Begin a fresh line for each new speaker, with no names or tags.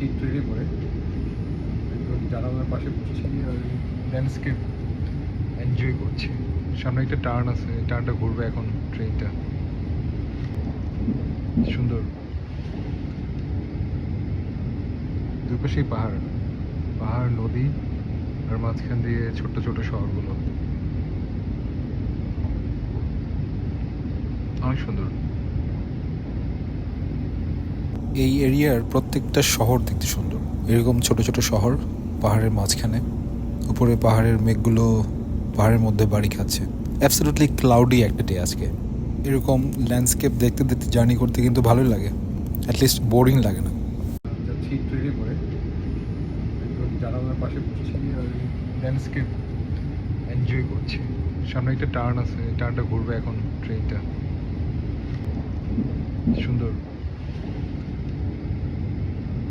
যাচ্ছি ট্রেনে করে, একদম জানালার পাশে বসছি আর ল্যান্ডস্কেপ এনজয় করছি। সামনে একটা টার্ন আছে, টার্নটা ঘুরবে এখন ট্রেনটা। সুন্দর, দুপাশেই পাহাড়, পাহাড়, নদী, আর মাঝখান দিয়ে ছোট্ট ছোট শহরগুলো। অনেক সুন্দর।
এই এরিয়ার প্রত্যেকটা শহর দেখতে সুন্দর। এরকম ছোট ছোট শহর পাহাড়ের মাঝখানে, উপরে পাহাড়ের মেঘগুলো পাহাড়ের মধ্যে বাড়ি খাচ্ছে। অ্যাবসলিউটলি ক্লাউডি একটা ডে আজকে। এরকম ল্যান্ডস্কেপ দেখতে দেখতে জার্নি করতে কিন্তু ভালোই লাগে, অ্যাটলিস্ট বোরিং লাগে না।
যাচ্ছি ট্রেনে করে, একদম জানালার পাশে বসছি আর ল্যান্ডস্কেপ এনজয় করছি। সামনে একটা টার্ন আছে, টার্নটা ঘুরবে এখন ট্রেনটা। সুন্দর।